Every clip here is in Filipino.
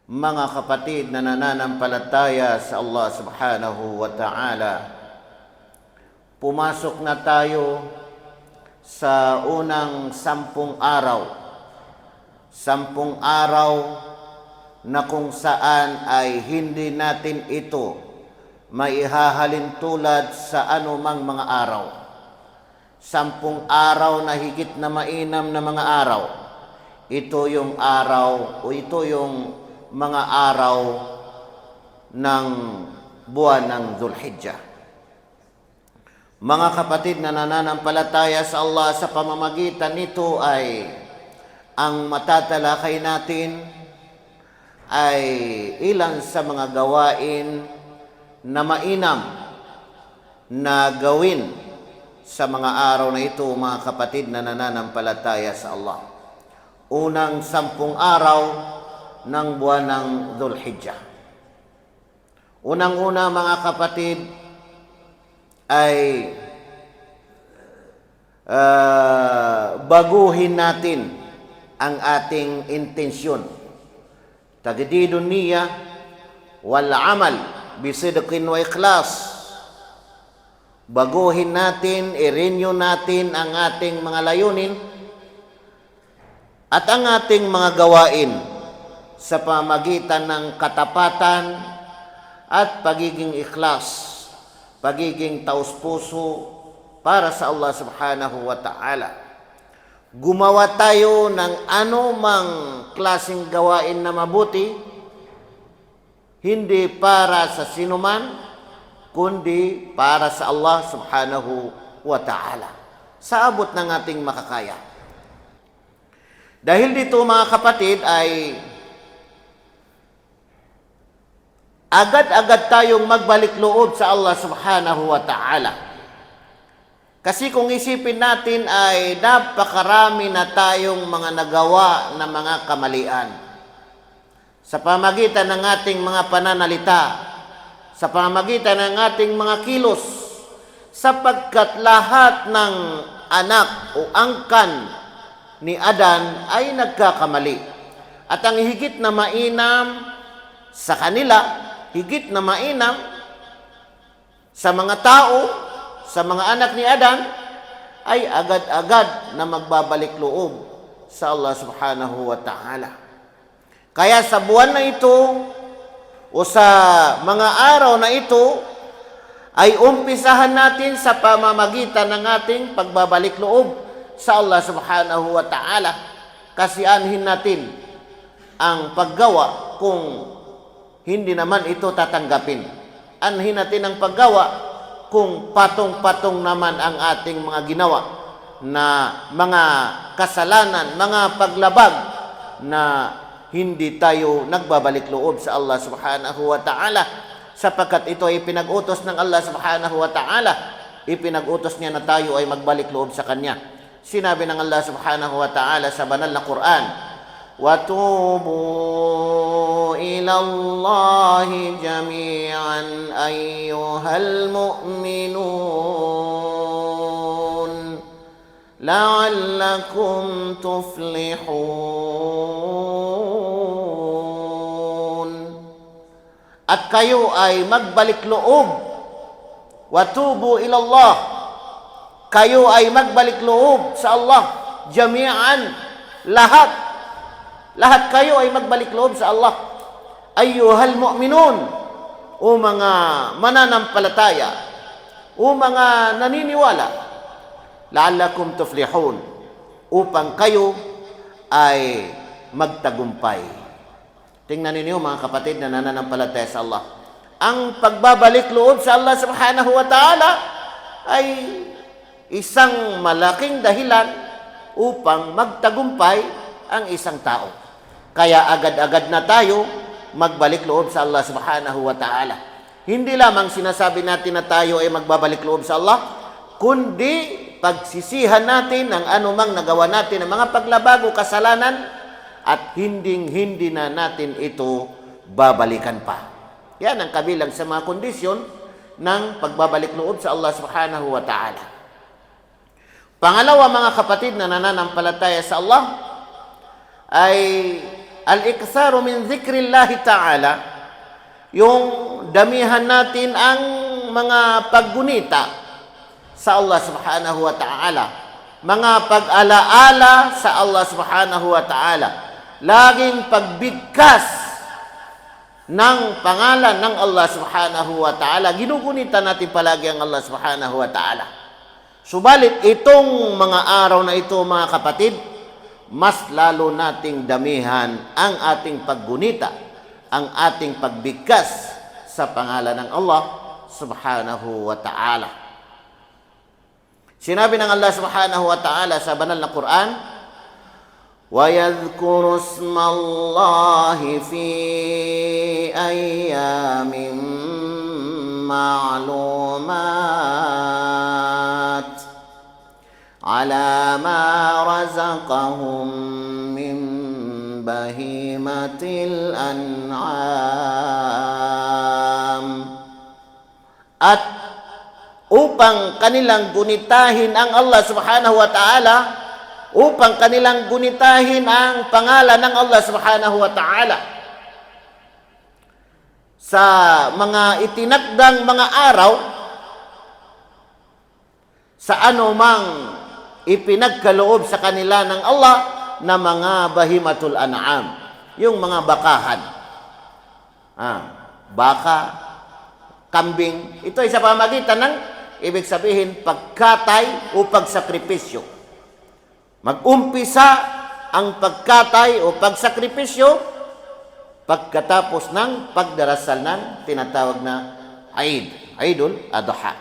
mga kapatid na nananampalataya sa Allah subhanahu wa ta'ala, pumasok na tayo sa unang 10 araw. 10 araw na kung saan ay hindi natin ito maihahalin tulad sa anumang mga araw. 10 araw na higit na mainam na mga araw. Ito yung araw o ito yung mga araw ng buwan ng Dhul-Hijjah. Mga kapatid na nananampalataya sa Allah, sa pamamagitan nito ay ang matatalakay natin ay ilan sa mga gawain na mainam na gawin sa mga araw na ito, mga kapatid na nananampalataya sa Allah. Unang 10 araw ng buwan ng Dhul-Hijjah. Unang-una, mga kapatid, ay baguhin natin ang ating intensyon. Tajdidun niyya wal amal bisidqin wa ikhlas. Baguhin natin, i-renew natin ang ating mga layunin at ang ating mga gawain sa pamagitan ng katapatan at pagiging ikhlas, pagiging taus-puso para sa Allah subhanahu wa ta'ala. Gumawa tayo ng anumang klaseng gawain na mabuti, hindi para sa sinuman, kundi para sa Allah subhanahu wa ta'ala, sa abot ng ating makakaya. Dahil dito, mga kapatid, ay agad-agad tayong magbalik loob sa Allah subhanahu wa ta'ala. Kasi kung isipin natin ay napakarami na tayong mga nagawa na mga kamalian sa pamagitan ng ating mga pananalita, sa pamagitan ng ating mga kilos, sapagkat lahat ng anak o angkan ni Adan ay nagkakamali. At ang higit na mainam sa kanila, higit na mainam sa mga tao, sa mga anak ni Adan, ay agad-agad na magbabalik loob sa Allah subhanahu wa ta'ala. Kaya sa buwan na ito o sa mga araw na ito ay umpisahan natin sa pamamagitan ng ating pagbabalik loob sa Allah subhanahu wa ta'ala. Kasiyahin natin ang paggawa kung hindi naman ito tatanggapin. Anhin natin ang paggawa kung patong-patong naman ang ating mga ginawa na mga kasalanan, mga paglabag na hindi tayo nagbabalik loob sa Allah subhanahu wa ta'ala, sapagkat ito ay pinag-utos ng Allah subhanahu wa ta'ala. Ipinag-utos niya na tayo ay magbalik loob sa Kanya. Sinabi ng Allah subhanahu wa ta'ala sa banal na Quran, وَتُوبُوا إِلَى اللَّهِ جَمِيعًا أَيُّهَا الْمُؤْمِنُونَ لَعَلَّكُمْ تُفْلِحُونَ. At kayo ay magbalik loob. وَتُوبُوا إِلَى اللَّهِ. Kayo ay magbalik loob sa Allah. Jami'an. Lahat kayo ay magbalik loob sa Allah. Ayyuhal mu'minun, o mga mananampalataya, o mga naniniwala, la'allakum tuflihun, upang kayo ay magtagumpay. Tingnan ninyo, mga kapatid na nananampalataya sa Allah. Ang pagbabalik loob sa Allah subhanahu wa ta'ala ay isang malaking dahilan upang magtagumpay ang isang tao. Kaya agad-agad na tayo magbalik loob sa Allah subhanahu wa ta'ala. Hindi lamang sinasabi natin na tayo ay magbabalik loob sa Allah, kundi pagsisihan natin ang anumang nagawa natin ng mga paglabag o kasalanan at hindi na natin ito babalikan pa. Yan ang kabilang sa mga kondisyon ng pagbabalik loob sa Allah subhanahu wa ta'ala. Pangalawa, mga kapatid na nananampalataya sa Allah, ay al-iktharu min dhikrillahi ta'ala, yung damihan natin ang mga paggunita sa Allah subhanahu wa ta'ala, mga pag-alaala sa Allah subhanahu wa ta'ala, laging pagbigkas ng pangalan ng Allah subhanahu wa ta'ala. Ginugunita natin palagi ang Allah subhanahu wa ta'ala. Subalit itong mga araw na ito, mga kapatid, mas lalo nating damihan ang ating paggunita, ang ating pagbigkas sa pangalan ng Allah subhanahu wa ta'ala. Sinabi ng Allah subhanahu wa ta'ala sa banal na Quran, وَيَذْكُرُ اسْمَ اللَّهِ فِي أَيَّامٍ مَّعْلُومَاتٍ عَلَى مَا رَزَقَهُم مِّن بَهِيمَةِ الْأَنْعَامِ. At upang kanilang gunitahin ang Allah subhanahu wa ta'ala, upang kanilang gunitahin ang pangalan ng Allah subhanahu wa ta'ala sa mga itinakdang mga araw, sa anumang ipinagkaloob sa kanila ng Allah na mga bahimatul an'am, yung mga bakahan, baka, kambing. Ito ay sa pamagitan ng, ibig sabihin, pagkatay o pagsakripisyo. Mag-umpisa ang pagkatay o pagsakripisyo pagkatapos ng pagdarasal ng tinatawag na Eid, Eidul Adha.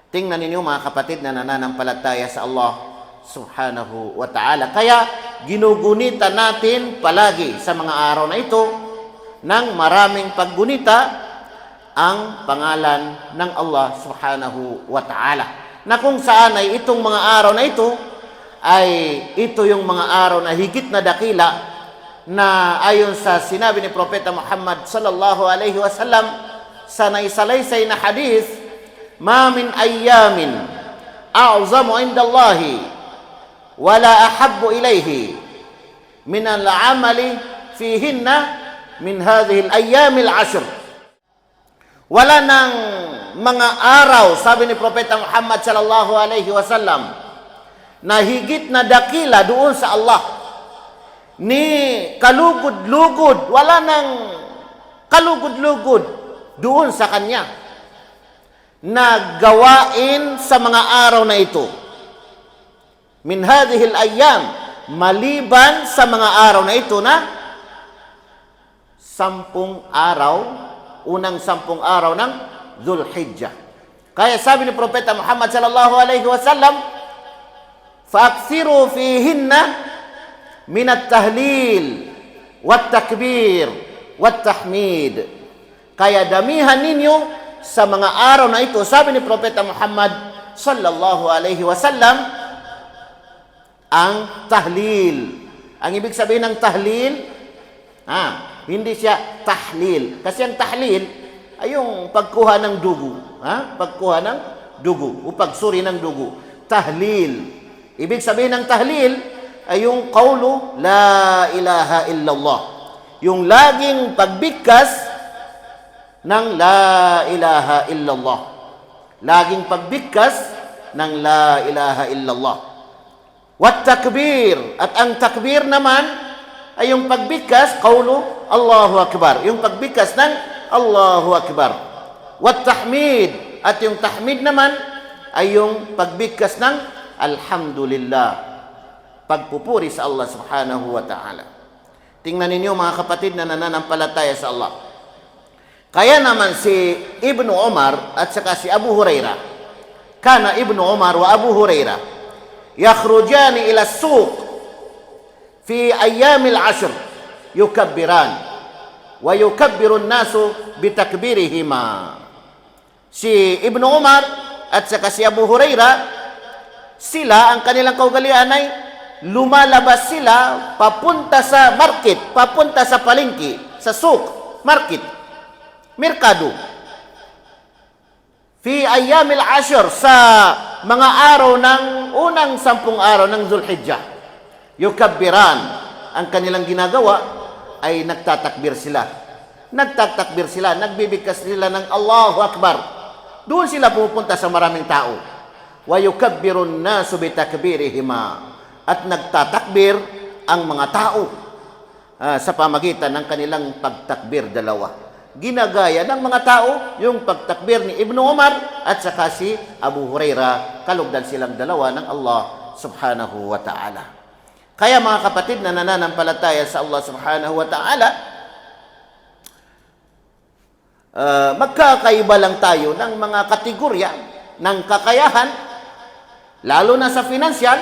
Tingnan ninyo mga kapatid na nananampalataya sa Allah subhanahu wa ta'ala. Kaya ginugunita natin palagi sa mga araw na ito ng maraming paggunita ang pangalan ng Allah subhanahu wa ta'ala. Na kung saan ay itong mga araw na ito ay ito yung mga araw na higit na dakila na ayon sa sinabi ni Propeta Muhammad sallallahu alaihi wasallam sa naisalaysay na hadith, ma min ayyamin a'zamu indallahi wala ahabbu ilayhi min al-amali fihinna min hadhihi al-ayyam al-ashr. Wala nang mga araw, sabi ni Propeta Muhammad sallallahu alaihi wasallam, na higit na dakila doon sa Allah, ni kalugod-lugod, wala nang kalugod-lugod doon sa Kanya, na gawain sa mga araw na ito. Min hadhihi al-ayyam, maliban sa mga araw na ito na 10 araw, unang 10 araw ng Dhul-Hijjah. Kaya sabi ni Propeta Muhammad sallallahu alaihi wasallam, فَأَكْثِرُوا فِيهِنَّ مِنَ التَّهْلِيلِ وَالتَّكْبِيرِ وَالتَّحْمِيدِ. Kaya damihan ninyo sa mga araw na ito, sabi ni Propeta Muhammad sallallahu alaihi wasallam, ang tahlil. Ang ibig sabihin ng tahlil, hindi siya tahlil. Kasi ang tahlil ay yung pagkuha ng dugo. Pagkuha ng dugo o pagsuri ng dugo. Tahlil. Ibig sabihin ng tahlil ay yung qawlu la ilaha illallah. Yung laging pagbigkas ng la ilaha illallah. Laging pagbigkas ng la ilaha illallah. Wat takbir. At ang takbir naman ay yung pagbigkas, qawlu Allahu Akbar. Yung pagbigkas ng Allahu Akbar. Wat tahmid. At yung tahmid naman ay yung pagbigkas ng Alhamdulillah, pagpupuri sa Allah subhanahu wa ta'ala. Tingnan ninyo mga kapatid na nananampalataya sa Allah. Kaya naman si Ibnu Umar at saka si Abu Hurairah, kana Ibnu Umar wa Abu Hurairah yakhrujani ila as-suq fi ayyam al-ashr yukabbiran wa yukabbiru an-nasu bitakbirihima. Si Ibnu Umar at saka si Abu Hurairah, sila, ang kanilang kaugalian ay lumalabas sila papunta sa market, papunta sa palengke, sa souk, market, merkado. Fi ayyamil ashr, sa mga araw ng unang 10 araw ng Dhul-Hijjah. Yukabbiran, ang kanilang ginagawa ay nagtatakbir sila. Nagtatakbir sila, nagbibigkas sila ng Allahu Akbar. Doon sila pupunta sa maraming tao. Wa yukabbirun nasu bitakbirihima. At nagtatakbir ang mga tao sa pamagitan ng kanilang pagtakbir dalawa. Ginagaya ng mga tao yung pagtakbir ni Ibnu Umar at saka si Abu Hurairah. Kalugdan silang dalawa ng Allah subhanahu wa ta'ala. Kaya mga kapatid na nananampalataya sa Allah subhanahu wa ta'ala, magkakaiba lang tayo ng mga kategorya ng kakayahan, lalo na sa finansyal,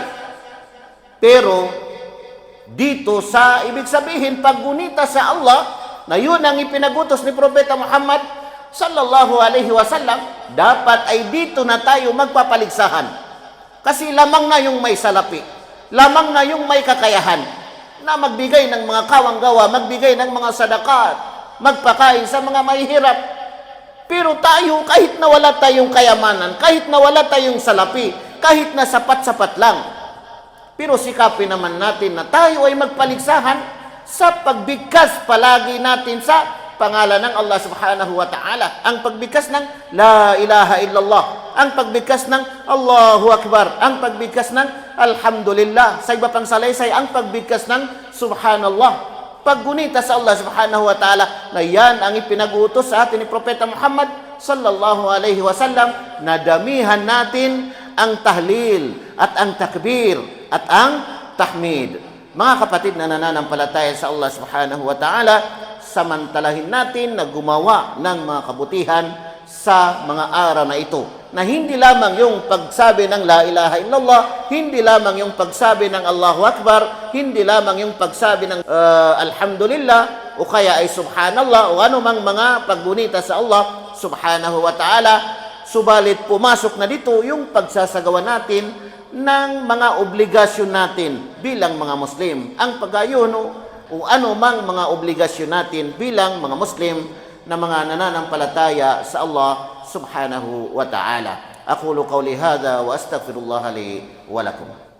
pero dito sa ibig sabihin paggunita sa Allah, na yun ang ipinagutos ni Propeta Muhammad sallallahu alaihi wasallam, dapat ay dito na tayo magpapaligsahan. Kasi lamang na yung may salapi, lamang na yung may kakayahan na magbigay ng mga kawanggawa, magbigay ng mga sadakat, magpakain sa mga mahihirap. Pero tayo, kahit na wala tayong kayamanan, kahit na wala tayong salapi, kahit na sapat-sapat lang, pero sikapin naman natin na tayo ay magpaligsahan sa pagbigkas palagi natin sa pangalan ng Allah subhanahu wa ta'ala. Ang pagbigkas ng La ilaha illallah, ang pagbigkas ng Allahu Akbar, ang pagbigkas ng Alhamdulillah, sa iba pang salaysay, ang pagbigkas ng Subhanallah. Paggunita sa Allah subhanahu wa ta'ala, na yan ang ipinagutos sa atin ni Propeta Muhammad sallallahu alaihi wasallam, na damihan natin ang tahlil at ang takbir at ang tahmid. Mga kapatid na nananampalataya sa Allah subhanahu wa ta'ala, samantalahin natin na gumawa ng mga kabutihan sa mga araw na ito. Na hindi lamang yung pagsabi ng La ilaha illallah, hindi lamang yung pagsabi ng Allahu Akbar, hindi lamang yung pagsabi ng Alhamdulillah, o kaya ay Subhanallah, o anumang mga paggunita sa Allah subhanahu wa ta'ala. Subalit pumasok na dito yung pagsasagawa natin ng mga obligasyon natin bilang mga Muslim. Ang pag-ayuno o anumang mga obligasyon natin bilang mga Muslim na mga nananampalataya sa Allah subhanahu wa ta'ala. Aqulu qawli hadha wa astaghfirullah li wa lakum.